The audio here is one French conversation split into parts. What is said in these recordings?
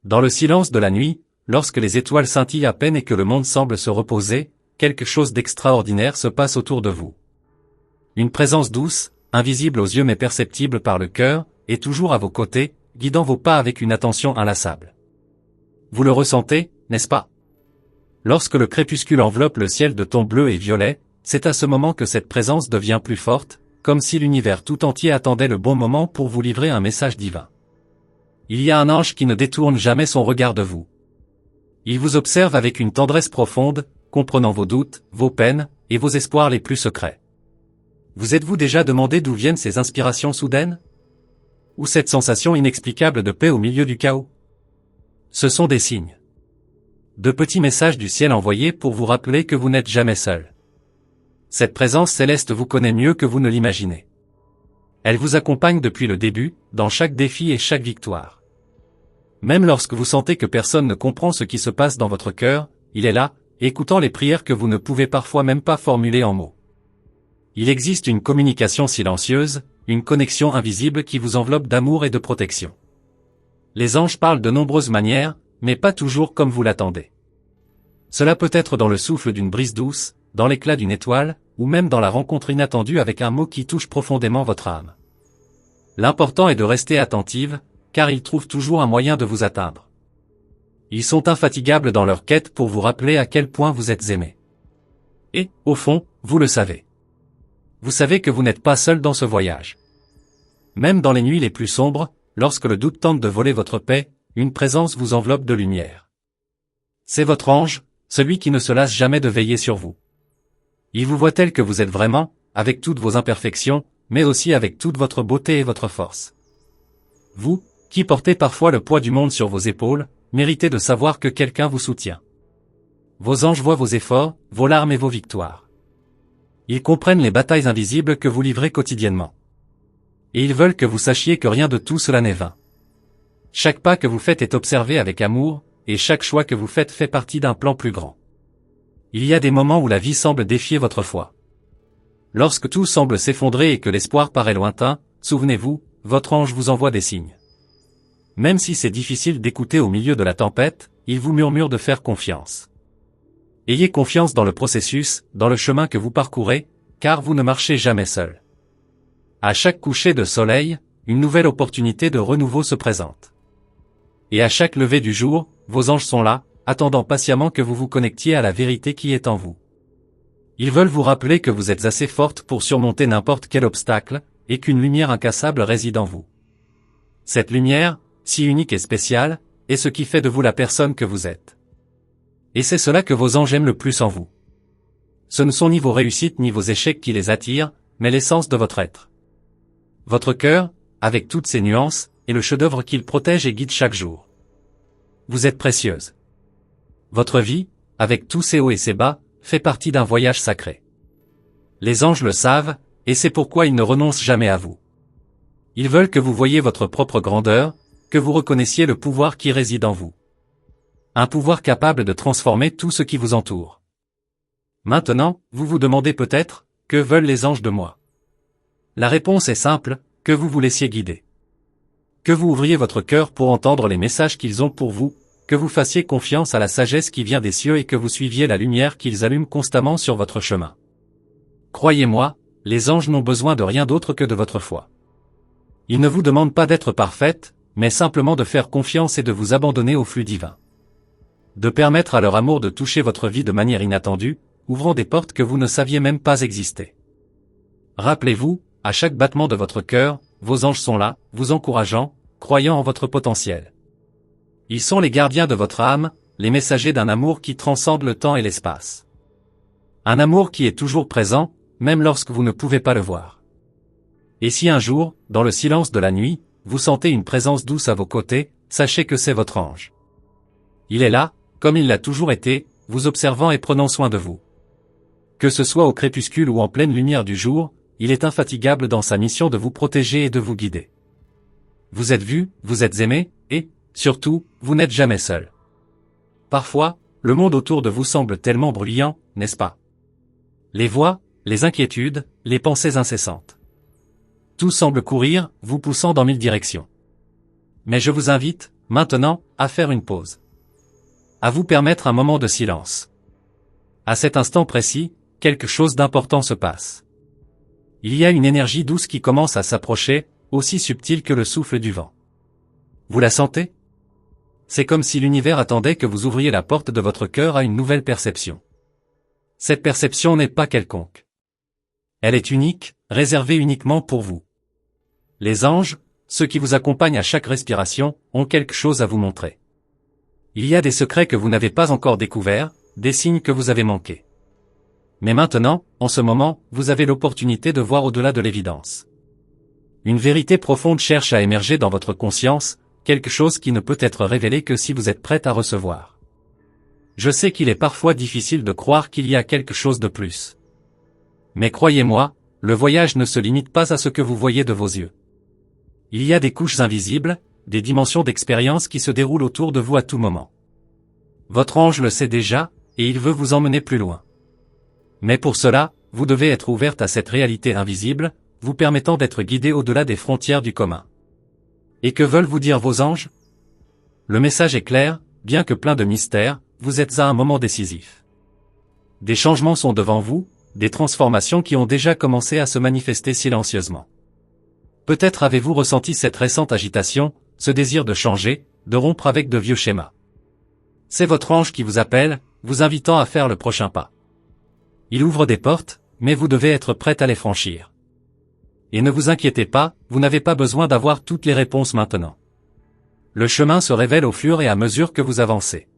Dans le silence de la nuit, lorsque les étoiles scintillent à peine et que le monde semble se reposer, quelque chose d'extraordinaire se passe autour de vous. Une présence douce, invisible aux yeux mais perceptible par le cœur, est toujours à vos côtés, guidant vos pas avec une attention inlassable. Vous le ressentez, n'est-ce pas? Lorsque le crépuscule enveloppe le ciel de tons bleus et violets, c'est à ce moment que cette présence devient plus forte, comme si l'univers tout entier attendait le bon moment pour vous livrer un message divin. Il y a un ange qui ne détourne jamais son regard de vous. Il vous observe avec une tendresse profonde, comprenant vos doutes, vos peines, et vos espoirs les plus secrets. Vous êtes-vous déjà demandé d'où viennent ces inspirations soudaines? Ou cette sensation inexplicable de paix au milieu du chaos? Ce sont des signes. De petits messages du ciel envoyés pour vous rappeler que vous n'êtes jamais seul. Cette présence céleste vous connaît mieux que vous ne l'imaginez. Elle vous accompagne depuis le début, dans chaque défi et chaque victoire. Même lorsque vous sentez que personne ne comprend ce qui se passe dans votre cœur, il est là, écoutant les prières que vous ne pouvez parfois même pas formuler en mots. Il existe une communication silencieuse, une connexion invisible qui vous enveloppe d'amour et de protection. Les anges parlent de nombreuses manières, mais pas toujours comme vous l'attendez. Cela peut être dans le souffle d'une brise douce, dans l'éclat d'une étoile, ou même dans la rencontre inattendue avec un mot qui touche profondément votre âme. L'important est de rester attentive, car ils trouvent toujours un moyen de vous atteindre. Ils sont infatigables dans leur quête pour vous rappeler à quel point vous êtes aimé. Et, au fond, vous le savez. Vous savez que vous n'êtes pas seul dans ce voyage. Même dans les nuits les plus sombres, lorsque le doute tente de voler votre paix, une présence vous enveloppe de lumière. C'est votre ange, celui qui ne se lasse jamais de veiller sur vous. Il vous voit tel que vous êtes vraiment, avec toutes vos imperfections, mais aussi avec toute votre beauté et votre force. Vous, qui portez parfois le poids du monde sur vos épaules, méritez de savoir que quelqu'un vous soutient. Vos anges voient vos efforts, vos larmes et vos victoires. Ils comprennent les batailles invisibles que vous livrez quotidiennement. Et ils veulent que vous sachiez que rien de tout cela n'est vain. Chaque pas que vous faites est observé avec amour, et chaque choix que vous faites fait partie d'un plan plus grand. Il y a des moments où la vie semble défier votre foi. Lorsque tout semble s'effondrer et que l'espoir paraît lointain, souvenez-vous, votre ange vous envoie des signes. Même si c'est difficile d'écouter au milieu de la tempête, il vous murmure de faire confiance. Ayez confiance dans le processus, dans le chemin que vous parcourez, car vous ne marchez jamais seul. À chaque coucher de soleil, une nouvelle opportunité de renouveau se présente. Et à chaque lever du jour, vos anges sont là, attendant patiemment que vous vous connectiez à la vérité qui est en vous. Ils veulent vous rappeler que vous êtes assez forte pour surmonter n'importe quel obstacle, et qu'une lumière incassable réside en vous. Cette lumière, si unique et spéciale, est ce qui fait de vous la personne que vous êtes. Et c'est cela que vos anges aiment le plus en vous. Ce ne sont ni vos réussites ni vos échecs qui les attirent, mais l'essence de votre être. Votre cœur, avec toutes ses nuances, est le chef-d'œuvre qu'il protège et guide chaque jour. Vous êtes précieuse. Votre vie, avec tous ses hauts et ses bas, fait partie d'un voyage sacré. Les anges le savent, et c'est pourquoi ils ne renoncent jamais à vous. Ils veulent que vous voyiez votre propre grandeur, que vous reconnaissiez le pouvoir qui réside en vous. Un pouvoir capable de transformer tout ce qui vous entoure. Maintenant, vous vous demandez peut-être, que veulent les anges de moi? La réponse est simple, que vous vous laissiez guider. Que vous ouvriez votre cœur pour entendre les messages qu'ils ont pour vous, que vous fassiez confiance à la sagesse qui vient des cieux et que vous suiviez la lumière qu'ils allument constamment sur votre chemin. Croyez-moi, les anges n'ont besoin de rien d'autre que de votre foi. Ils ne vous demandent pas d'être parfaite, mais simplement de faire confiance et de vous abandonner au flux divin. De permettre à leur amour de toucher votre vie de manière inattendue, ouvrant des portes que vous ne saviez même pas exister. Rappelez-vous, à chaque battement de votre cœur, vos anges sont là, vous encourageant, croyant en votre potentiel. Ils sont les gardiens de votre âme, les messagers d'un amour qui transcende le temps et l'espace. Un amour qui est toujours présent, même lorsque vous ne pouvez pas le voir. Et si un jour, dans le silence de la nuit, vous sentez une présence douce à vos côtés, sachez que c'est votre ange. Il est là, comme il l'a toujours été, vous observant et prenant soin de vous. Que ce soit au crépuscule ou en pleine lumière du jour, il est infatigable dans sa mission de vous protéger et de vous guider. Vous êtes vu, vous êtes aimé, et, surtout, vous n'êtes jamais seul. Parfois, le monde autour de vous semble tellement bruyant, n'est-ce pas? Les voix, les inquiétudes, les pensées incessantes. Tout semble courir, vous poussant dans 1000 directions. Mais je vous invite, maintenant, à faire une pause. À vous permettre un moment de silence. À cet instant précis, quelque chose d'important se passe. Il y a une énergie douce qui commence à s'approcher, aussi subtile que le souffle du vent. Vous la sentez? C'est comme si l'univers attendait que vous ouvriez la porte de votre cœur à une nouvelle perception. Cette perception n'est pas quelconque. Elle est unique, réservée uniquement pour vous. Les anges, ceux qui vous accompagnent à chaque respiration, ont quelque chose à vous montrer. Il y a des secrets que vous n'avez pas encore découverts, des signes que vous avez manqués. Mais maintenant, en ce moment, vous avez l'opportunité de voir au-delà de l'évidence. Une vérité profonde cherche à émerger dans votre conscience, quelque chose qui ne peut être révélé que si vous êtes prête à recevoir. Je sais qu'il est parfois difficile de croire qu'il y a quelque chose de plus. Mais croyez-moi, le voyage ne se limite pas à ce que vous voyez de vos yeux. Il y a des couches invisibles, des dimensions d'expérience qui se déroulent autour de vous à tout moment. Votre ange le sait déjà, et il veut vous emmener plus loin. Mais pour cela, vous devez être ouverte à cette réalité invisible, vous permettant d'être guidée au-delà des frontières du commun. Et que veulent vous dire vos anges? Le message est clair, bien que plein de mystères, vous êtes à un moment décisif. Des changements sont devant vous, des transformations qui ont déjà commencé à se manifester silencieusement. Peut-être avez-vous ressenti cette récente agitation, ce désir de changer, de rompre avec de vieux schémas. C'est votre ange qui vous appelle, vous invitant à faire le prochain pas. Il ouvre des portes, mais vous devez être prête à les franchir. Et ne vous inquiétez pas, vous n'avez pas besoin d'avoir toutes les réponses maintenant. Le chemin se révèle au fur et à mesure que vous avancez.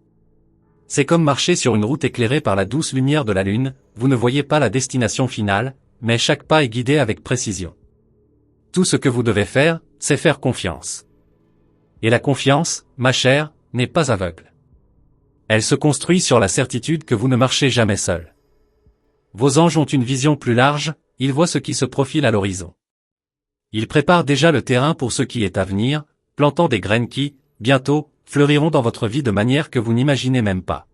C'est comme marcher sur une route éclairée par la douce lumière de la lune, vous ne voyez pas la destination finale, mais chaque pas est guidé avec précision. Tout ce que vous devez faire, c'est faire confiance. Et la confiance, ma chère, n'est pas aveugle. Elle se construit sur la certitude que vous ne marchez jamais seul. Vos anges ont une vision plus large, ils voient ce qui se profile à l'horizon. Ils préparent déjà le terrain pour ce qui est à venir, plantant des graines qui, bientôt, fleuriront dans votre vie de manière que vous n'imaginez même pas.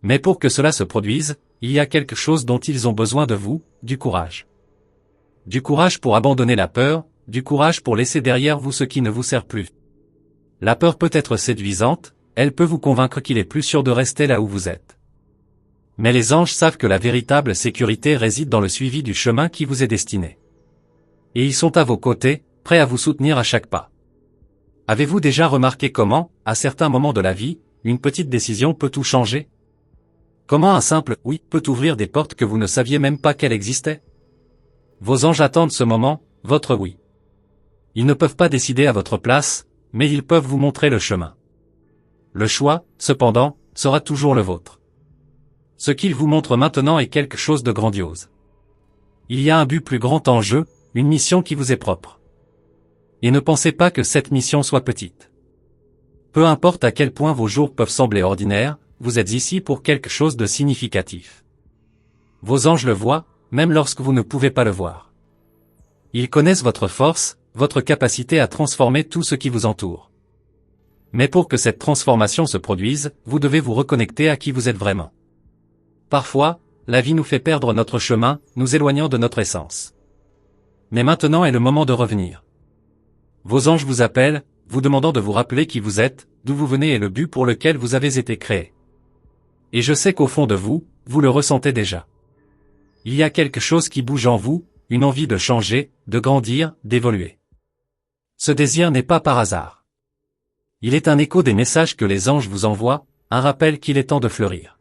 Mais pour que cela se produise, il y a quelque chose dont ils ont besoin de vous, du courage. Du courage pour abandonner la peur, du courage pour laisser derrière vous ce qui ne vous sert plus. La peur peut être séduisante, elle peut vous convaincre qu'il est plus sûr de rester là où vous êtes. Mais les anges savent que la véritable sécurité réside dans le suivi du chemin qui vous est destiné. Et ils sont à vos côtés, prêts à vous soutenir à chaque pas. Avez-vous déjà remarqué comment, à certains moments de la vie, une petite décision peut tout changer? Comment un simple « oui » peut ouvrir des portes que vous ne saviez même pas qu'elles existaient? Vos anges attendent ce moment, votre oui. Ils ne peuvent pas décider à votre place, mais ils peuvent vous montrer le chemin. Le choix, cependant, sera toujours le vôtre. Ce qu'ils vous montrent maintenant est quelque chose de grandiose. Il y a un but plus grand en jeu, une mission qui vous est propre. Et ne pensez pas que cette mission soit petite. Peu importe à quel point vos jours peuvent sembler ordinaires, vous êtes ici pour quelque chose de significatif. Vos anges le voient, même lorsque vous ne pouvez pas le voir. Ils connaissent votre force, votre capacité à transformer tout ce qui vous entoure. Mais pour que cette transformation se produise, vous devez vous reconnecter à qui vous êtes vraiment. Parfois, la vie nous fait perdre notre chemin, nous éloignant de notre essence. Mais maintenant est le moment de revenir. Vos anges vous appellent, vous demandant de vous rappeler qui vous êtes, d'où vous venez et le but pour lequel vous avez été créé. Et je sais qu'au fond de vous, vous le ressentez déjà. Il y a quelque chose qui bouge en vous, une envie de changer, de grandir, d'évoluer. Ce désir n'est pas par hasard. Il est un écho des messages que les anges vous envoient, un rappel qu'il est temps de fleurir.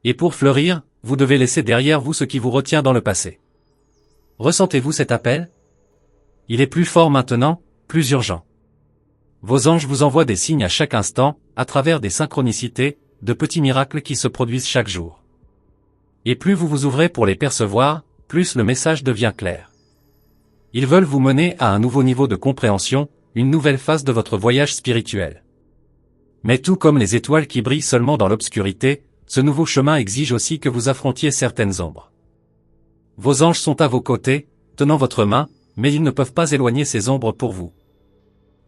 Et pour fleurir, vous devez laisser derrière vous ce qui vous retient dans le passé. Ressentez-vous cet appel? Il est plus fort maintenant, plus urgent. Vos anges vous envoient des signes à chaque instant, à travers des synchronicités, de petits miracles qui se produisent chaque jour. Et plus vous vous ouvrez pour les percevoir, plus le message devient clair. Ils veulent vous mener à un nouveau niveau de compréhension, une nouvelle phase de votre voyage spirituel. Mais tout comme les étoiles qui brillent seulement dans l'obscurité, ce nouveau chemin exige aussi que vous affrontiez certaines ombres. Vos anges sont à vos côtés, tenant votre main, mais ils ne peuvent pas éloigner ces ombres pour vous.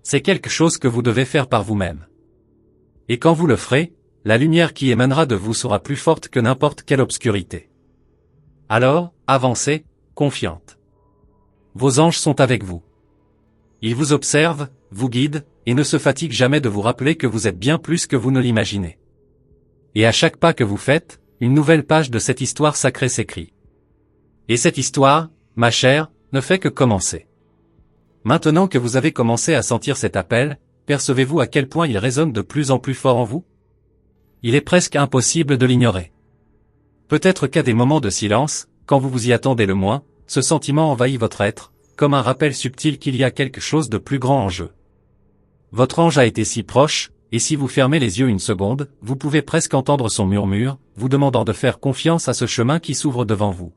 C'est quelque chose que vous devez faire par vous-même. Et quand vous le ferez, la lumière qui émanera de vous sera plus forte que n'importe quelle obscurité. Alors, avancez, confiante. Vos anges sont avec vous. Ils vous observent, vous guident, et ne se fatigue jamais de vous rappeler que vous êtes bien plus que vous ne l'imaginez. Et à chaque pas que vous faites, une nouvelle page de cette histoire sacrée s'écrit. Et cette histoire, ma chère, ne fait que commencer. Maintenant que vous avez commencé à sentir cet appel, percevez-vous à quel point il résonne de plus en plus fort en vous? Il est presque impossible de l'ignorer. Peut-être qu'à des moments de silence, quand vous vous y attendez le moins, ce sentiment envahit votre être, comme un rappel subtil qu'il y a quelque chose de plus grand en jeu. Votre ange a été si proche, et si vous fermez les yeux une seconde, vous pouvez presque entendre son murmure, vous demandant de faire confiance à ce chemin qui s'ouvre devant vous.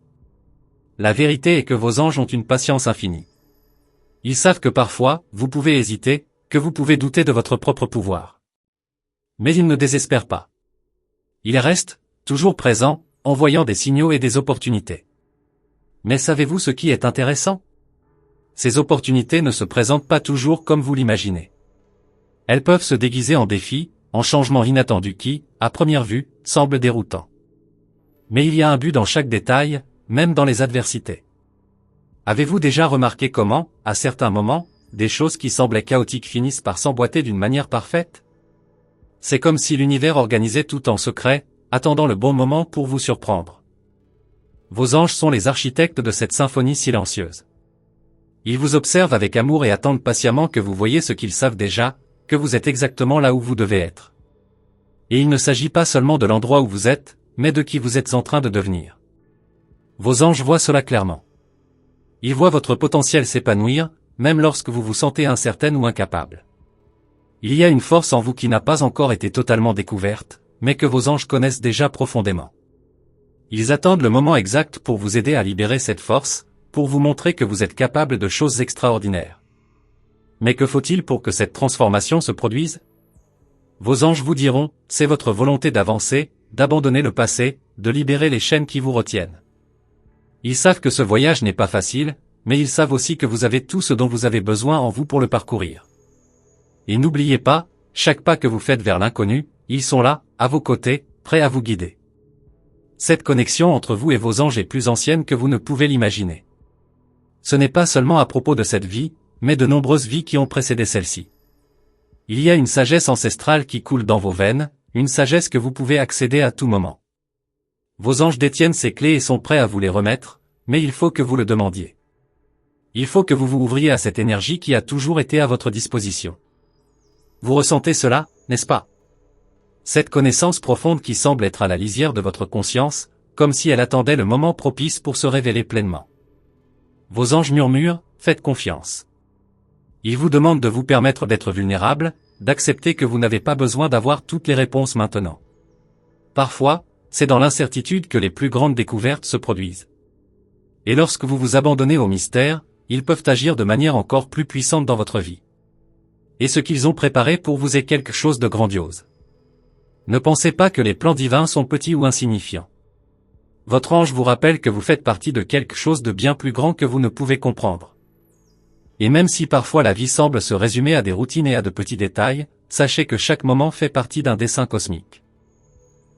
La vérité est que vos anges ont une patience infinie. Ils savent que parfois, vous pouvez hésiter, que vous pouvez douter de votre propre pouvoir. Mais ils ne désespèrent pas. Ils restent, toujours présents, envoyant des signaux et des opportunités. Mais savez-vous ce qui est intéressant? Ces opportunités ne se présentent pas toujours comme vous l'imaginez. Elles peuvent se déguiser en défis, en changements inattendus qui, à première vue, semblent déroutants. Mais il y a un but dans chaque détail, même dans les adversités. Avez-vous déjà remarqué comment, à certains moments, des choses qui semblaient chaotiques finissent par s'emboîter d'une manière parfaite? C'est comme si l'univers organisait tout en secret, attendant le bon moment pour vous surprendre. Vos anges sont les architectes de cette symphonie silencieuse. Ils vous observent avec amour et attendent patiemment que vous voyez ce qu'ils savent déjà, que vous êtes exactement là où vous devez être. Et il ne s'agit pas seulement de l'endroit où vous êtes, mais de qui vous êtes en train de devenir. Vos anges voient cela clairement. Ils voient votre potentiel s'épanouir, même lorsque vous vous sentez incertaine ou incapable. Il y a une force en vous qui n'a pas encore été totalement découverte, mais que vos anges connaissent déjà profondément. Ils attendent le moment exact pour vous aider à libérer cette force, pour vous montrer que vous êtes capable de choses extraordinaires. Mais que faut-il pour que cette transformation se produise? Vos anges vous diront, c'est votre volonté d'avancer, d'abandonner le passé, de libérer les chaînes qui vous retiennent. Ils savent que ce voyage n'est pas facile, mais ils savent aussi que vous avez tout ce dont vous avez besoin en vous pour le parcourir. Et n'oubliez pas, chaque pas que vous faites vers l'inconnu, ils sont là, à vos côtés, prêts à vous guider. Cette connexion entre vous et vos anges est plus ancienne que vous ne pouvez l'imaginer. Ce n'est pas seulement à propos de cette vie, mais de nombreuses vies qui ont précédé celle-ci. Il y a une sagesse ancestrale qui coule dans vos veines, une sagesse que vous pouvez accéder à tout moment. Vos anges détiennent ces clés et sont prêts à vous les remettre, mais il faut que vous le demandiez. Il faut que vous vous ouvriez à cette énergie qui a toujours été à votre disposition. Vous ressentez cela, n'est-ce pas? Cette connaissance profonde qui semble être à la lisière de votre conscience, comme si elle attendait le moment propice pour se révéler pleinement. Vos anges murmurent, faites confiance. Ils vous demandent de vous permettre d'être vulnérable, d'accepter que vous n'avez pas besoin d'avoir toutes les réponses maintenant. Parfois, c'est dans l'incertitude que les plus grandes découvertes se produisent. Et lorsque vous vous abandonnez au mystère, ils peuvent agir de manière encore plus puissante dans votre vie. Et ce qu'ils ont préparé pour vous est quelque chose de grandiose. Ne pensez pas que les plans divins sont petits ou insignifiants. Votre ange vous rappelle que vous faites partie de quelque chose de bien plus grand que vous ne pouvez comprendre. Et même si parfois la vie semble se résumer à des routines et à de petits détails, sachez que chaque moment fait partie d'un dessein cosmique.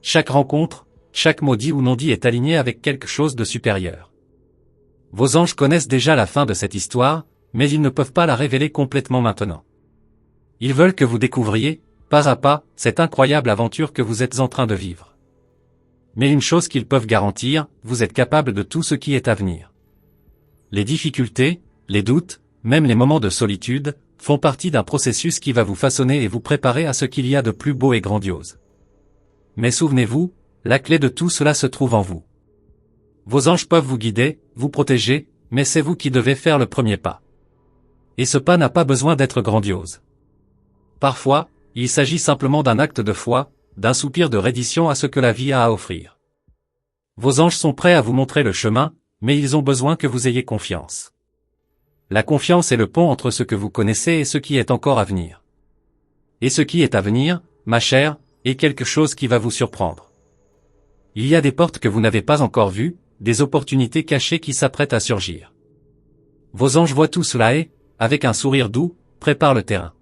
Chaque rencontre, chaque mot dit ou non dit est aligné avec quelque chose de supérieur. Vos anges connaissent déjà la fin de cette histoire, mais ils ne peuvent pas la révéler complètement maintenant. Ils veulent que vous découvriez, pas à pas, cette incroyable aventure que vous êtes en train de vivre. Mais une chose qu'ils peuvent garantir, vous êtes capable de tout ce qui est à venir. Les difficultés, les doutes, même les moments de solitude, font partie d'un processus qui va vous façonner et vous préparer à ce qu'il y a de plus beau et grandiose. Mais souvenez-vous, la clé de tout cela se trouve en vous. Vos anges peuvent vous guider, vous protéger, mais c'est vous qui devez faire le premier pas. Et ce pas n'a pas besoin d'être grandiose. Parfois, il s'agit simplement d'un acte de foi, d'un soupir de reddition à ce que la vie a à offrir. Vos anges sont prêts à vous montrer le chemin, mais ils ont besoin que vous ayez confiance. La confiance est le pont entre ce que vous connaissez et ce qui est encore à venir. Et ce qui est à venir, ma chère, est quelque chose qui va vous surprendre. Il y a des portes que vous n'avez pas encore vues, des opportunités cachées qui s'apprêtent à surgir. Vos anges voient tout cela et, avec un sourire doux, préparent le terrain.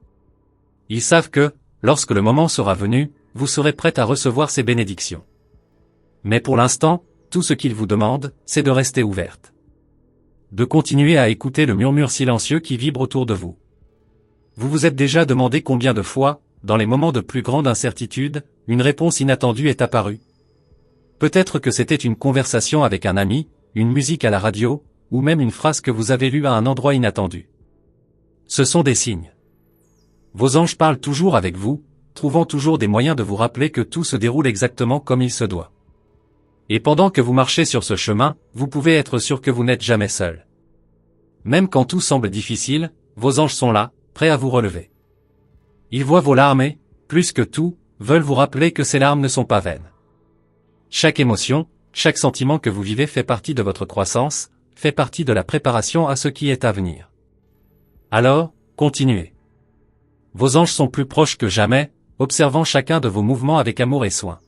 Ils savent que, lorsque le moment sera venu, vous serez prête à recevoir ces bénédictions. Mais pour l'instant, tout ce qu'ils vous demandent, c'est de rester ouverte. De continuer à écouter le murmure silencieux qui vibre autour de vous. Vous vous êtes déjà demandé combien de fois, dans les moments de plus grande incertitude, une réponse inattendue est apparue? Peut-être que c'était une conversation avec un ami, une musique à la radio, ou même une phrase que vous avez lue à un endroit inattendu. Ce sont des signes. Vos anges parlent toujours avec vous, trouvant toujours des moyens de vous rappeler que tout se déroule exactement comme il se doit. Et pendant que vous marchez sur ce chemin, vous pouvez être sûr que vous n'êtes jamais seul. Même quand tout semble difficile, vos anges sont là, prêts à vous relever. Ils voient vos larmes et, plus que tout, veulent vous rappeler que ces larmes ne sont pas vaines. Chaque émotion, chaque sentiment que vous vivez fait partie de votre croissance, fait partie de la préparation à ce qui est à venir. Alors, continuez. Vos anges sont plus proches que jamais, observant chacun de vos mouvements avec amour et soin.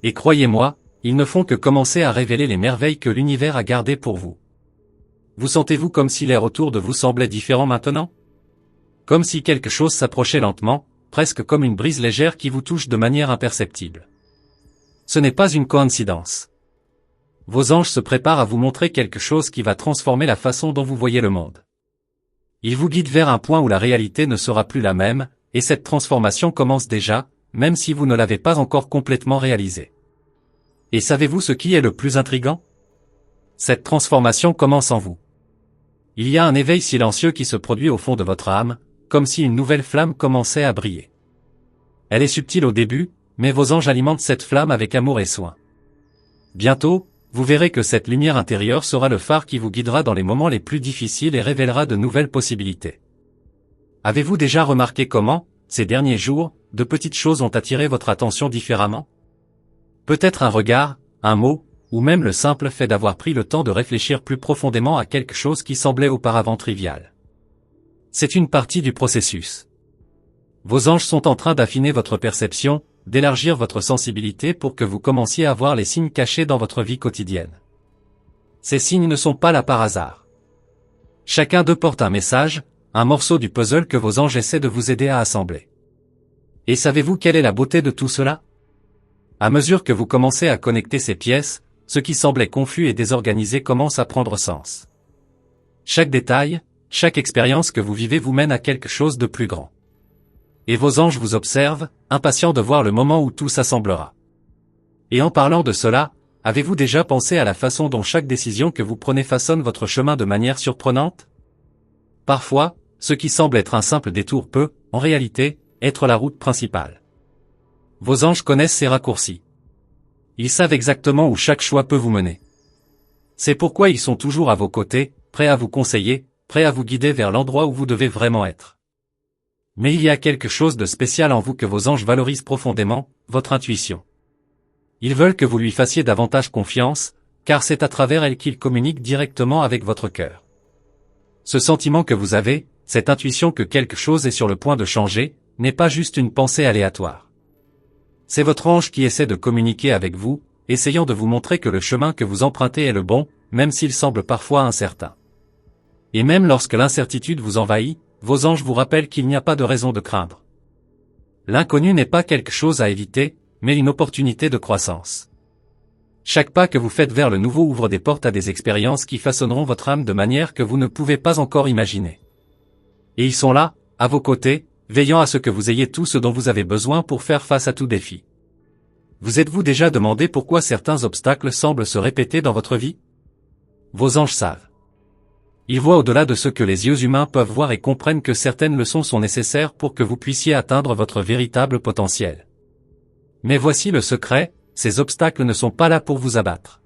Et croyez-moi, ils ne font que commencer à révéler les merveilles que l'univers a gardées pour vous. Vous sentez-vous comme si l'air autour de vous semblait différent maintenant? Comme si quelque chose s'approchait lentement, presque comme une brise légère qui vous touche de manière imperceptible. Ce n'est pas une coïncidence. Vos anges se préparent à vous montrer quelque chose qui va transformer la façon dont vous voyez le monde. Ils vous guident vers un point où la réalité ne sera plus la même, et cette transformation commence déjà, même si vous ne l'avez pas encore complètement réalisée. Et savez-vous ce qui est le plus intriguant? Cette transformation commence en vous. Il y a un éveil silencieux qui se produit au fond de votre âme, comme si une nouvelle flamme commençait à briller. Elle est subtile au début, mais vos anges alimentent cette flamme avec amour et soin. Bientôt, vous verrez que cette lumière intérieure sera le phare qui vous guidera dans les moments les plus difficiles et révélera de nouvelles possibilités. Avez-vous déjà remarqué comment, ces derniers jours, de petites choses ont attiré votre attention différemment? Peut-être un regard, un mot, ou même le simple fait d'avoir pris le temps de réfléchir plus profondément à quelque chose qui semblait auparavant trivial. C'est une partie du processus. Vos anges sont en train d'affiner votre perception, d'élargir votre sensibilité pour que vous commenciez à voir les signes cachés dans votre vie quotidienne. Ces signes ne sont pas là par hasard. Chacun d'eux porte un message, un morceau du puzzle que vos anges essaient de vous aider à assembler. Et savez-vous quelle est la beauté de tout cela? À mesure que vous commencez à connecter ces pièces, ce qui semblait confus et désorganisé commence à prendre sens. Chaque détail, chaque expérience que vous vivez vous mène à quelque chose de plus grand. Et vos anges vous observent, impatients de voir le moment où tout s'assemblera. Et en parlant de cela, avez-vous déjà pensé à la façon dont chaque décision que vous prenez façonne votre chemin de manière surprenante? Parfois, ce qui semble être un simple détour peut, en réalité, être la route principale. Vos anges connaissent ces raccourcis. Ils savent exactement où chaque choix peut vous mener. C'est pourquoi ils sont toujours à vos côtés, prêts à vous conseiller, prêts à vous guider vers l'endroit où vous devez vraiment être. Mais il y a quelque chose de spécial en vous que vos anges valorisent profondément, votre intuition. Ils veulent que vous lui fassiez davantage confiance, car c'est à travers elle qu'ils communiquent directement avec votre cœur. Ce sentiment que vous avez, cette intuition que quelque chose est sur le point de changer, n'est pas juste une pensée aléatoire. C'est votre ange qui essaie de communiquer avec vous, essayant de vous montrer que le chemin que vous empruntez est le bon, même s'il semble parfois incertain. Et même lorsque l'incertitude vous envahit, vos anges vous rappellent qu'il n'y a pas de raison de craindre. L'inconnu n'est pas quelque chose à éviter, mais une opportunité de croissance. Chaque pas que vous faites vers le nouveau ouvre des portes à des expériences qui façonneront votre âme de manière que vous ne pouvez pas encore imaginer. Et ils sont là, à vos côtés, veillant à ce que vous ayez tout ce dont vous avez besoin pour faire face à tout défi. Vous êtes-vous déjà demandé pourquoi certains obstacles semblent se répéter dans votre vie? Vos anges savent. Ils voient au-delà de ce que les yeux humains peuvent voir et comprennent que certaines leçons sont nécessaires pour que vous puissiez atteindre votre véritable potentiel. Mais voici le secret, ces obstacles ne sont pas là pour vous abattre.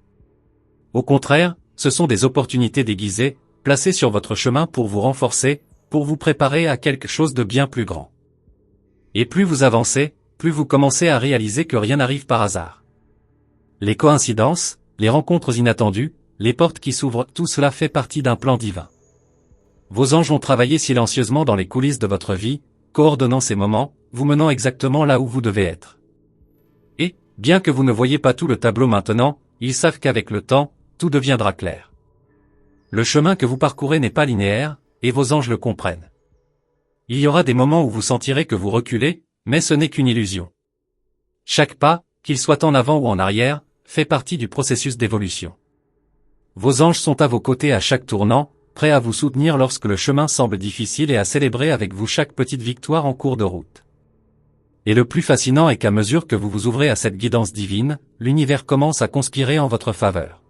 Au contraire, ce sont des opportunités déguisées, placées sur votre chemin pour vous renforcer, pour vous préparer à quelque chose de bien plus grand. Et plus vous avancez, plus vous commencez à réaliser que rien n'arrive par hasard. Les coïncidences, les rencontres inattendues, les portes qui s'ouvrent, tout cela fait partie d'un plan divin. Vos anges ont travaillé silencieusement dans les coulisses de votre vie, coordonnant ces moments, vous menant exactement là où vous devez être. Et, bien que vous ne voyez pas tout le tableau maintenant, ils savent qu'avec le temps, tout deviendra clair. Le chemin que vous parcourez n'est pas linéaire, et vos anges le comprennent. Il y aura des moments où vous sentirez que vous reculez, mais ce n'est qu'une illusion. Chaque pas, qu'il soit en avant ou en arrière, fait partie du processus d'évolution. Vos anges sont à vos côtés à chaque tournant, prêts à vous soutenir lorsque le chemin semble difficile et à célébrer avec vous chaque petite victoire en cours de route. Et le plus fascinant est qu'à mesure que vous vous ouvrez à cette guidance divine, l'univers commence à conspirer en votre faveur.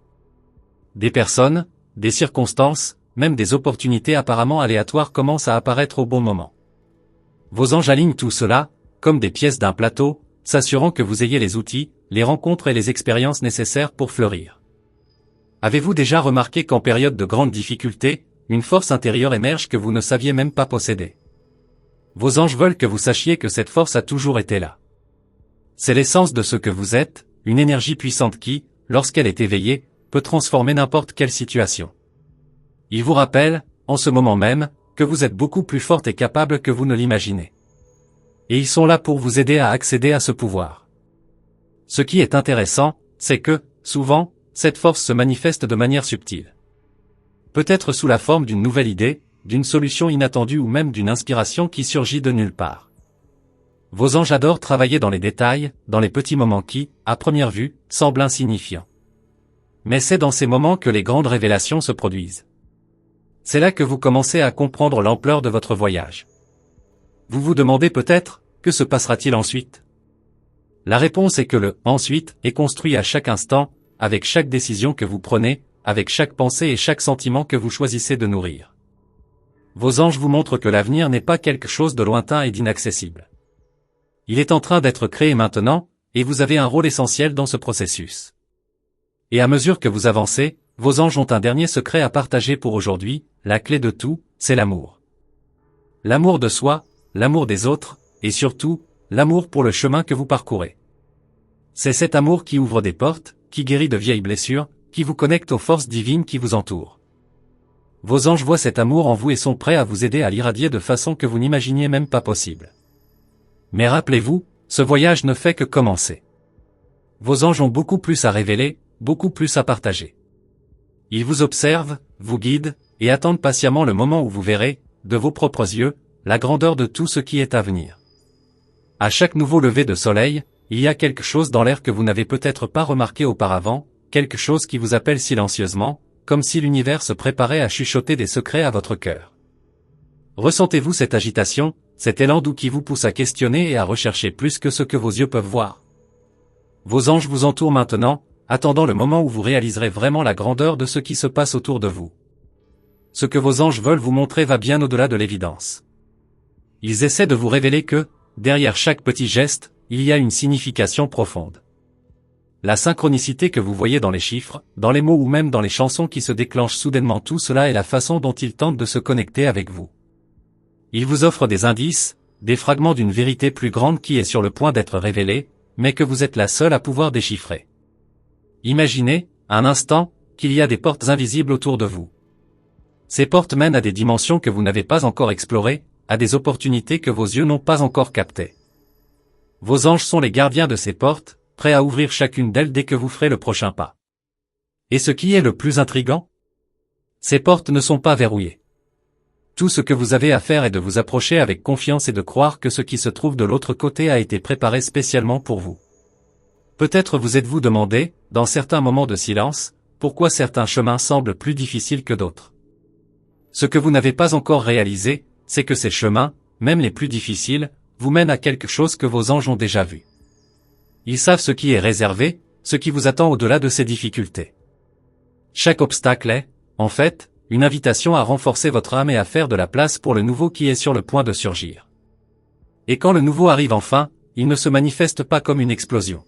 Des personnes, des circonstances, même des opportunités apparemment aléatoires commencent à apparaître au bon moment. Vos anges alignent tout cela, comme des pièces d'un plateau, s'assurant que vous ayez les outils, les rencontres et les expériences nécessaires pour fleurir. Avez-vous déjà remarqué qu'en période de grandes difficultés, une force intérieure émerge que vous ne saviez même pas posséder? Vos anges veulent que vous sachiez que cette force a toujours été là. C'est l'essence de ce que vous êtes, une énergie puissante qui, lorsqu'elle est éveillée, peut transformer n'importe quelle situation. Ils vous rappellent, en ce moment même, que vous êtes beaucoup plus forte et capable que vous ne l'imaginez. Et ils sont là pour vous aider à accéder à ce pouvoir. Ce qui est intéressant, c'est que, souvent, cette force se manifeste de manière subtile. Peut-être sous la forme d'une nouvelle idée, d'une solution inattendue ou même d'une inspiration qui surgit de nulle part. Vos anges adorent travailler dans les détails, dans les petits moments qui, à première vue, semblent insignifiants. Mais c'est dans ces moments que les grandes révélations se produisent. C'est là que vous commencez à comprendre l'ampleur de votre voyage. Vous vous demandez peut-être, que se passera-t-il ensuite? La réponse est que le « ensuite » est construit à chaque instant, avec chaque décision que vous prenez, avec chaque pensée et chaque sentiment que vous choisissez de nourrir. Vos anges vous montrent que l'avenir n'est pas quelque chose de lointain et d'inaccessible. Il est en train d'être créé maintenant, et vous avez un rôle essentiel dans ce processus. Et à mesure que vous avancez, vos anges ont un dernier secret à partager pour aujourd'hui, la clé de tout, c'est l'amour. L'amour de soi, l'amour des autres, et surtout, l'amour pour le chemin que vous parcourez. C'est cet amour qui ouvre des portes, qui guérit de vieilles blessures, qui vous connecte aux forces divines qui vous entourent. Vos anges voient cet amour en vous et sont prêts à vous aider à l'irradier de façon que vous n'imaginiez même pas possible. Mais rappelez-vous, ce voyage ne fait que commencer. Vos anges ont beaucoup plus à révéler, beaucoup plus à partager. Ils vous observent, vous guident, et attendent patiemment le moment où vous verrez, de vos propres yeux, la grandeur de tout ce qui est à venir. À chaque nouveau lever de soleil, il y a quelque chose dans l'air que vous n'avez peut-être pas remarqué auparavant, quelque chose qui vous appelle silencieusement, comme si l'univers se préparait à chuchoter des secrets à votre cœur. Ressentez-vous cette agitation, cet élan doux qui vous pousse à questionner et à rechercher plus que ce que vos yeux peuvent voir? Vos anges vous entourent maintenant, attendant le moment où vous réaliserez vraiment la grandeur de ce qui se passe autour de vous. Ce que vos anges veulent vous montrer va bien au-delà de l'évidence. Ils essaient de vous révéler que, derrière chaque petit geste, il y a une signification profonde. La synchronicité que vous voyez dans les chiffres, dans les mots ou même dans les chansons qui se déclenchent soudainement, tout cela est la façon dont ils tentent de se connecter avec vous. Ils vous offrent des indices, des fragments d'une vérité plus grande qui est sur le point d'être révélée, mais que vous êtes la seule à pouvoir déchiffrer. Imaginez, un instant, qu'il y a des portes invisibles autour de vous. Ces portes mènent à des dimensions que vous n'avez pas encore explorées, à des opportunités que vos yeux n'ont pas encore captées. Vos anges sont les gardiens de ces portes, prêts à ouvrir chacune d'elles dès que vous ferez le prochain pas. Et ce qui est le plus intriguant? Ces portes ne sont pas verrouillées. Tout ce que vous avez à faire est de vous approcher avec confiance et de croire que ce qui se trouve de l'autre côté a été préparé spécialement pour vous. Peut-être vous êtes-vous demandé, dans certains moments de silence, pourquoi certains chemins semblent plus difficiles que d'autres. Ce que vous n'avez pas encore réalisé, c'est que ces chemins, même les plus difficiles, vous mènent à quelque chose que vos anges ont déjà vu. Ils savent ce qui est réservé, ce qui vous attend au-delà de ces difficultés. Chaque obstacle est, en fait, une invitation à renforcer votre âme et à faire de la place pour le nouveau qui est sur le point de surgir. Et quand le nouveau arrive enfin, il ne se manifeste pas comme une explosion.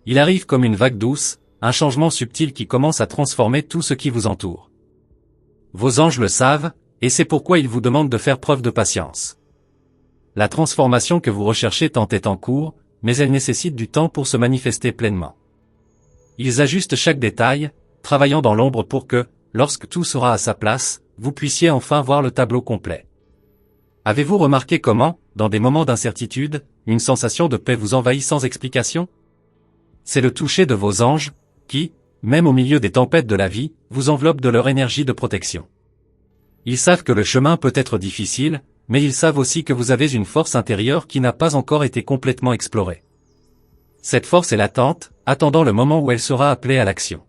Il arrive comme une vague douce, un changement subtil qui commence à transformer tout ce qui vous entoure. Vos anges le savent, et c'est pourquoi ils vous demandent de faire preuve de patience. La transformation que vous recherchez tant est en cours, mais elle nécessite du temps pour se manifester pleinement. Ils ajustent chaque détail, travaillant dans l'ombre pour que, lorsque tout sera à sa place, vous puissiez enfin voir le tableau complet. Avez-vous remarqué comment, dans des moments d'incertitude, une sensation de paix vous envahit sans explication? C'est le toucher de vos anges, qui, même au milieu des tempêtes de la vie, vous enveloppent de leur énergie de protection. Ils savent que le chemin peut être difficile, mais ils savent aussi que vous avez une force intérieure qui n'a pas encore été complètement explorée. Cette force est latente, attendant le moment où elle sera appelée à l'action.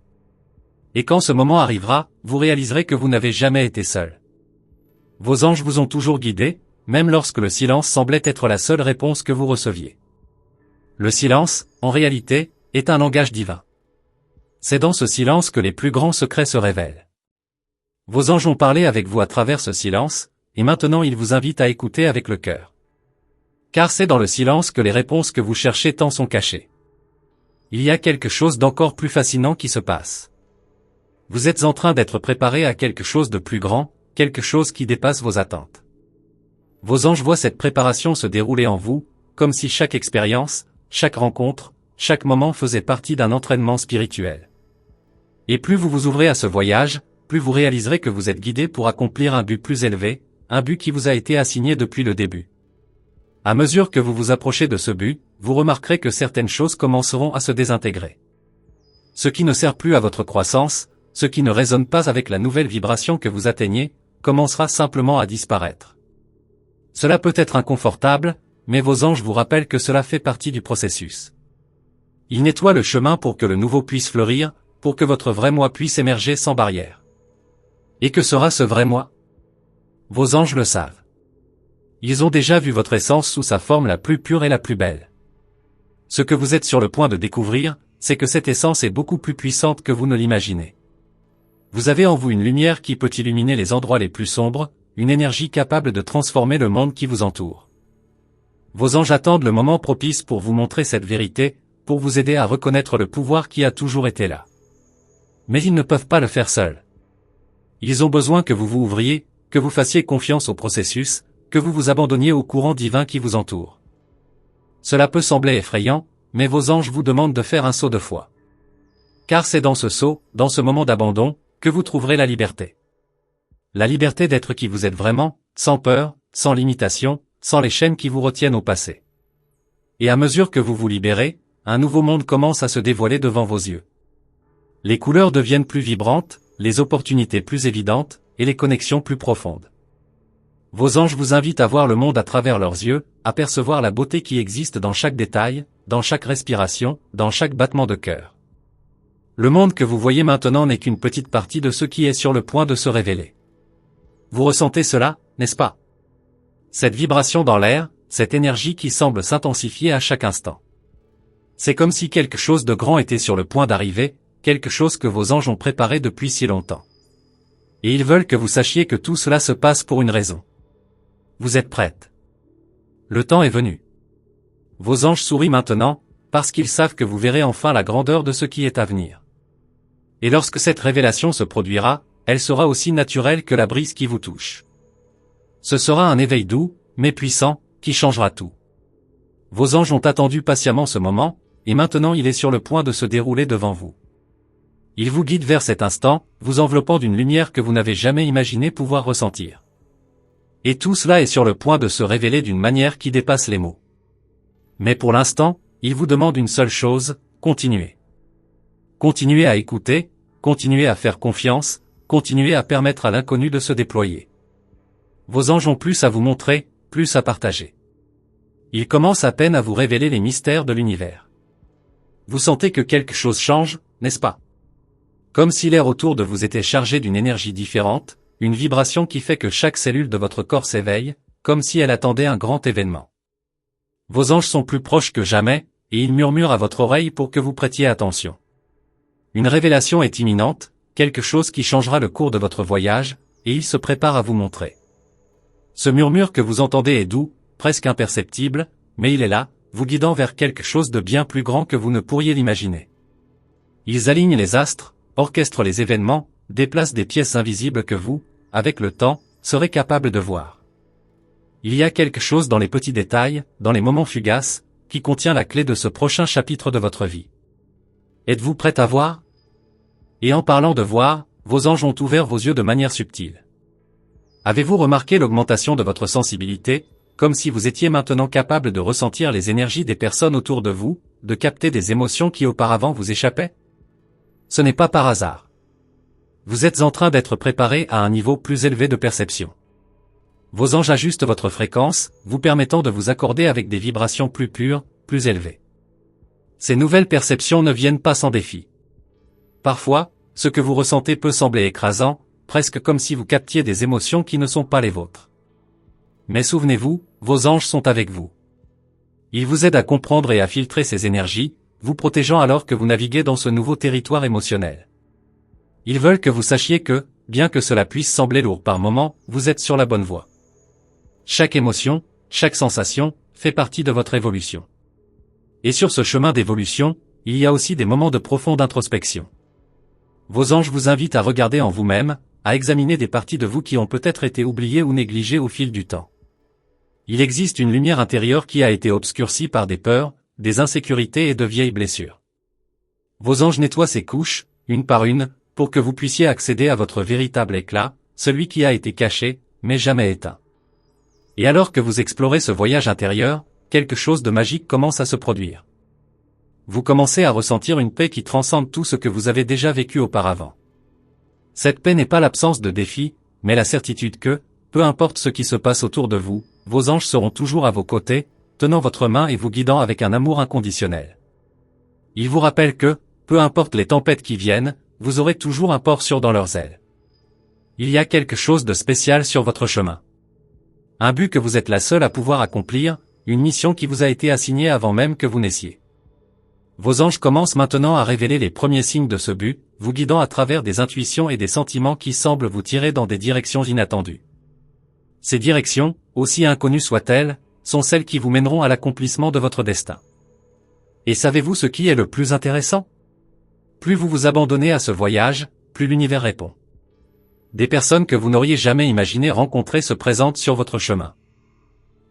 Et quand ce moment arrivera, vous réaliserez que vous n'avez jamais été seul. Vos anges vous ont toujours guidé, même lorsque le silence semblait être la seule réponse que vous receviez. Le silence, en réalité, est un langage divin. C'est dans ce silence que les plus grands secrets se révèlent. Vos anges ont parlé avec vous à travers ce silence, et maintenant ils vous invitent à écouter avec le cœur. Car c'est dans le silence que les réponses que vous cherchez tant sont cachées. Il y a quelque chose d'encore plus fascinant qui se passe. Vous êtes en train d'être préparé à quelque chose de plus grand, quelque chose qui dépasse vos attentes. Vos anges voient cette préparation se dérouler en vous, comme si chaque expérience, chaque rencontre, chaque moment faisait partie d'un entraînement spirituel. Et plus vous vous ouvrez à ce voyage, plus vous réaliserez que vous êtes guidé pour accomplir un but plus élevé, un but qui vous a été assigné depuis le début. À mesure que vous vous approchez de ce but, vous remarquerez que certaines choses commenceront à se désintégrer. Ce qui ne sert plus à votre croissance, ce qui ne résonne pas avec la nouvelle vibration que vous atteignez, commencera simplement à disparaître. Cela peut être inconfortable, mais vos anges vous rappellent que cela fait partie du processus. Ils nettoient le chemin pour que le nouveau puisse fleurir, pour que votre vrai moi puisse émerger sans barrière. Et que sera ce vrai moi? Vos anges le savent. Ils ont déjà vu votre essence sous sa forme la plus pure et la plus belle. Ce que vous êtes sur le point de découvrir, c'est que cette essence est beaucoup plus puissante que vous ne l'imaginez. Vous avez en vous une lumière qui peut illuminer les endroits les plus sombres, une énergie capable de transformer le monde qui vous entoure. Vos anges attendent le moment propice pour vous montrer cette vérité, pour vous aider à reconnaître le pouvoir qui a toujours été là. Mais ils ne peuvent pas le faire seuls. Ils ont besoin que vous vous ouvriez, que vous fassiez confiance au processus, que vous vous abandonniez au courant divin qui vous entoure. Cela peut sembler effrayant, mais vos anges vous demandent de faire un saut de foi. Car c'est dans ce saut, dans ce moment d'abandon, que vous trouverez la liberté. La liberté d'être qui vous êtes vraiment, sans peur, sans limitation, sans les chaînes qui vous retiennent au passé. Et à mesure que vous vous libérez, un nouveau monde commence à se dévoiler devant vos yeux. Les couleurs deviennent plus vibrantes, les opportunités plus évidentes, et les connexions plus profondes. Vos anges vous invitent à voir le monde à travers leurs yeux, à percevoir la beauté qui existe dans chaque détail, dans chaque respiration, dans chaque battement de cœur. Le monde que vous voyez maintenant n'est qu'une petite partie de ce qui est sur le point de se révéler. Vous ressentez cela, n'est-ce pas? Cette vibration dans l'air, cette énergie qui semble s'intensifier à chaque instant. C'est comme si quelque chose de grand était sur le point d'arriver, quelque chose que vos anges ont préparé depuis si longtemps. Et ils veulent que vous sachiez que tout cela se passe pour une raison. Vous êtes prête. Le temps est venu. Vos anges sourient maintenant, parce qu'ils savent que vous verrez enfin la grandeur de ce qui est à venir. Et lorsque cette révélation se produira, elle sera aussi naturelle que la brise qui vous touche. Ce sera un éveil doux, mais puissant, qui changera tout. Vos anges ont attendu patiemment ce moment, et maintenant il est sur le point de se dérouler devant vous. Ils vous guident vers cet instant, vous enveloppant d'une lumière que vous n'avez jamais imaginé pouvoir ressentir. Et tout cela est sur le point de se révéler d'une manière qui dépasse les mots. Mais pour l'instant, ils vous demandent une seule chose, continuez. Continuez à écouter, continuez à faire confiance, continuez à permettre à l'inconnu de se déployer. Vos anges ont plus à vous montrer, plus à partager. Ils commencent à peine à vous révéler les mystères de l'univers. Vous sentez que quelque chose change, n'est-ce pas? Comme si l'air autour de vous était chargé d'une énergie différente, une vibration qui fait que chaque cellule de votre corps s'éveille, comme si elle attendait un grand événement. Vos anges sont plus proches que jamais, et ils murmurent à votre oreille pour que vous prêtiez attention. Une révélation est imminente, quelque chose qui changera le cours de votre voyage, et ils se préparent à vous montrer. Ce murmure que vous entendez est doux, presque imperceptible, mais il est là, vous guidant vers quelque chose de bien plus grand que vous ne pourriez l'imaginer. Ils alignent les astres, orchestrent les événements, déplacent des pièces invisibles que vous, avec le temps, serez capable de voir. Il y a quelque chose dans les petits détails, dans les moments fugaces, qui contient la clé de ce prochain chapitre de votre vie. Êtes-vous prête à voir? Et en parlant de voir, vos anges ont ouvert vos yeux de manière subtile. Avez-vous remarqué l'augmentation de votre sensibilité, comme si vous étiez maintenant capable de ressentir les énergies des personnes autour de vous, de capter des émotions qui auparavant vous échappaient? Ce n'est pas par hasard. Vous êtes en train d'être préparé à un niveau plus élevé de perception. Vos anges ajustent votre fréquence, vous permettant de vous accorder avec des vibrations plus pures, plus élevées. Ces nouvelles perceptions ne viennent pas sans défi. Parfois, ce que vous ressentez peut sembler écrasant, presque comme si vous captiez des émotions qui ne sont pas les vôtres. Mais souvenez-vous, vos anges sont avec vous. Ils vous aident à comprendre et à filtrer ces énergies, vous protégeant alors que vous naviguez dans ce nouveau territoire émotionnel. Ils veulent que vous sachiez que, bien que cela puisse sembler lourd par moments, vous êtes sur la bonne voie. Chaque émotion, chaque sensation, fait partie de votre évolution. Et sur ce chemin d'évolution, il y a aussi des moments de profonde introspection. Vos anges vous invitent à regarder en vous-même, à examiner des parties de vous qui ont peut-être été oubliées ou négligées au fil du temps. Il existe une lumière intérieure qui a été obscurcie par des peurs, des insécurités et de vieilles blessures. Vos anges nettoient ces couches, une par une, pour que vous puissiez accéder à votre véritable éclat, celui qui a été caché, mais jamais éteint. Et alors que vous explorez ce voyage intérieur, quelque chose de magique commence à se produire. Vous commencez à ressentir une paix qui transcende tout ce que vous avez déjà vécu auparavant. Cette paix n'est pas l'absence de défis, mais la certitude que, peu importe ce qui se passe autour de vous, vos anges seront toujours à vos côtés, tenant votre main et vous guidant avec un amour inconditionnel. Ils vous rappellent que, peu importe les tempêtes qui viennent, vous aurez toujours un port sûr dans leurs ailes. Il y a quelque chose de spécial sur votre chemin. Un but que vous êtes la seule à pouvoir accomplir, une mission qui vous a été assignée avant même que vous naissiez. Vos anges commencent maintenant à révéler les premiers signes de ce but, vous guidant à travers des intuitions et des sentiments qui semblent vous tirer dans des directions inattendues. Ces directions, aussi inconnues soient-elles, sont celles qui vous mèneront à l'accomplissement de votre destin. Et savez-vous ce qui est le plus intéressant? Plus vous vous abandonnez à ce voyage, plus l'univers répond. Des personnes que vous n'auriez jamais imaginé rencontrer se présentent sur votre chemin.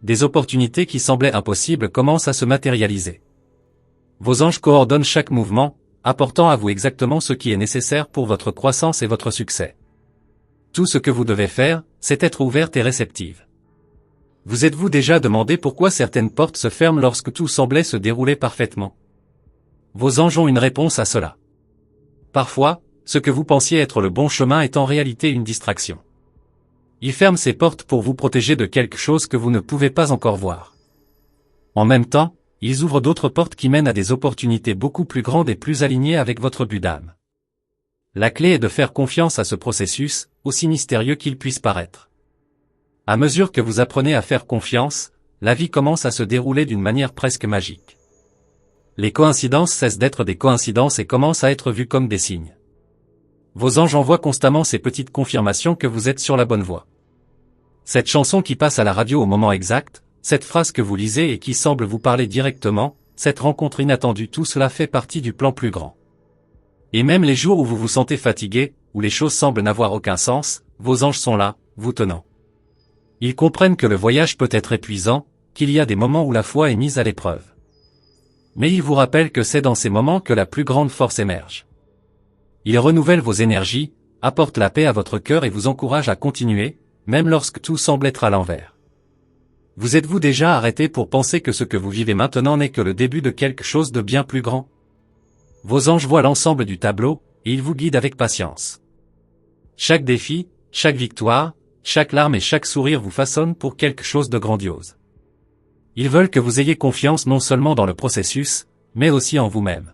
Des opportunités qui semblaient impossibles commencent à se matérialiser. Vos anges coordonnent chaque mouvement, apportant à vous exactement ce qui est nécessaire pour votre croissance et votre succès. Tout ce que vous devez faire, c'est être ouverte et réceptive. Vous êtes-vous déjà demandé pourquoi certaines portes se ferment lorsque tout semblait se dérouler parfaitement? Vos anges ont une réponse à cela. Parfois, ce que vous pensiez être le bon chemin est en réalité une distraction. Ils ferment ces portes pour vous protéger de quelque chose que vous ne pouvez pas encore voir. En même temps, ils ouvrent d'autres portes qui mènent à des opportunités beaucoup plus grandes et plus alignées avec votre but d'âme. La clé est de faire confiance à ce processus, aussi mystérieux qu'il puisse paraître. À mesure que vous apprenez à faire confiance, la vie commence à se dérouler d'une manière presque magique. Les coïncidences cessent d'être des coïncidences et commencent à être vues comme des signes. Vos anges envoient constamment ces petites confirmations que vous êtes sur la bonne voie. Cette chanson qui passe à la radio au moment exact, cette phrase que vous lisez et qui semble vous parler directement, cette rencontre inattendue, tout cela fait partie du plan plus grand. Et même les jours où vous vous sentez fatigué, où les choses semblent n'avoir aucun sens, vos anges sont là, vous tenant. Ils comprennent que le voyage peut être épuisant, qu'il y a des moments où la foi est mise à l'épreuve. Mais ils vous rappellent que c'est dans ces moments que la plus grande force émerge. Ils renouvellent vos énergies, apportent la paix à votre cœur et vous encouragent à continuer, même lorsque tout semble être à l'envers. Vous êtes-vous déjà arrêté pour penser que ce que vous vivez maintenant n'est que le début de quelque chose de bien plus grand? Vos anges voient l'ensemble du tableau, et ils vous guident avec patience. Chaque défi, chaque victoire, chaque larme et chaque sourire vous façonnent pour quelque chose de grandiose. Ils veulent que vous ayez confiance non seulement dans le processus, mais aussi en vous-même.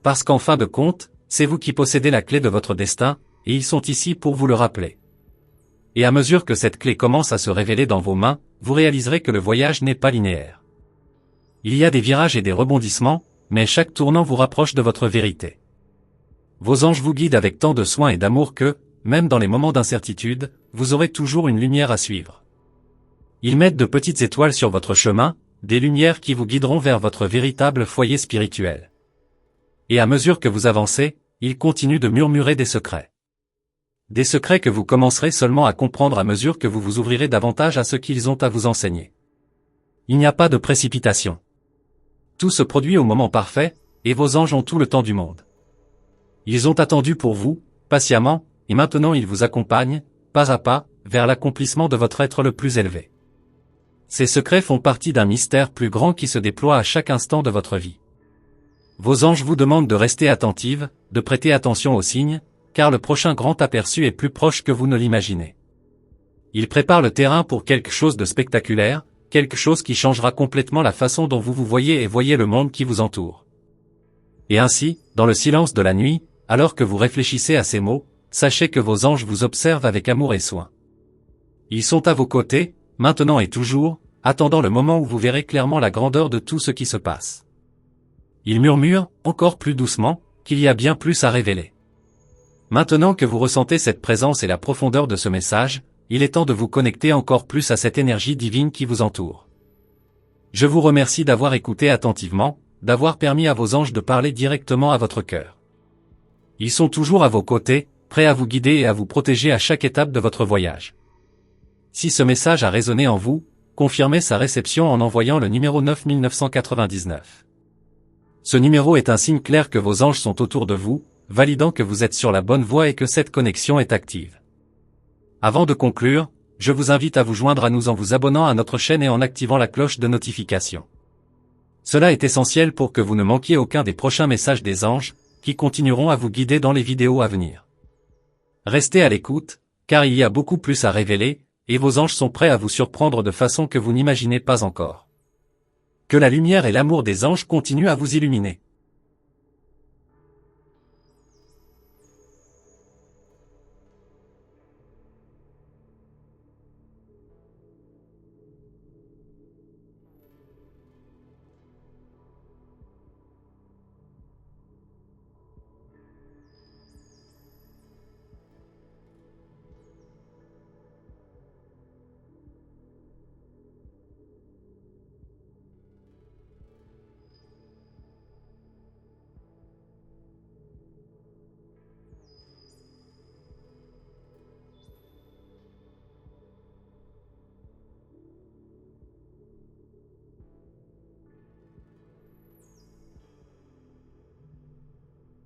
Parce qu'en fin de compte, c'est vous qui possédez la clé de votre destin, et ils sont ici pour vous le rappeler. Et à mesure que cette clé commence à se révéler dans vos mains, vous réaliserez que le voyage n'est pas linéaire. Il y a des virages et des rebondissements, mais chaque tournant vous rapproche de votre vérité. Vos anges vous guident avec tant de soin et d'amour que, même dans les moments d'incertitude, vous aurez toujours une lumière à suivre. Ils mettent de petites étoiles sur votre chemin, des lumières qui vous guideront vers votre véritable foyer spirituel. Et à mesure que vous avancez, ils continuent de murmurer des secrets. Des secrets que vous commencerez seulement à comprendre à mesure que vous vous ouvrirez davantage à ce qu'ils ont à vous enseigner. Il n'y a pas de précipitation. Tout se produit au moment parfait, et vos anges ont tout le temps du monde. Ils ont attendu pour vous, patiemment, et maintenant ils vous accompagnent, pas à pas, vers l'accomplissement de votre être le plus élevé. Ces secrets font partie d'un mystère plus grand qui se déploie à chaque instant de votre vie. Vos anges vous demandent de rester attentive, de prêter attention aux signes, car le prochain grand aperçu est plus proche que vous ne l'imaginez. Ils préparent le terrain pour quelque chose de spectaculaire, quelque chose qui changera complètement la façon dont vous vous voyez et voyez le monde qui vous entoure. Et ainsi, dans le silence de la nuit, Alors que vous réfléchissez à ces mots, sachez que vos anges vous observent avec amour et soin. Ils sont à vos côtés, maintenant et toujours, attendant le moment où vous verrez clairement la grandeur de tout ce qui se passe. Ils murmurent, encore plus doucement, qu'il y a bien plus à révéler. Maintenant que vous ressentez cette présence et la profondeur de ce message, il est temps de vous connecter encore plus à cette énergie divine qui vous entoure. Je vous remercie d'avoir écouté attentivement, d'avoir permis à vos anges de parler directement à votre cœur. Ils sont toujours à vos côtés, prêts à vous guider et à vous protéger à chaque étape de votre voyage. Si ce message a résonné en vous, confirmez sa réception en envoyant le numéro 9999. Ce numéro est un signe clair que vos anges sont autour de vous, validant que vous êtes sur la bonne voie et que cette connexion est active. Avant de conclure, je vous invite à vous joindre à nous en vous abonnant à notre chaîne et en activant la cloche de notification. Cela est essentiel pour que vous ne manquiez aucun des prochains messages des anges, qui continueront à vous guider dans les vidéos à venir. Restez à l'écoute, car il y a beaucoup plus à révéler, et vos anges sont prêts à vous surprendre de façon que vous n'imaginez pas encore. Que la lumière et l'amour des anges continuent à vous illuminer.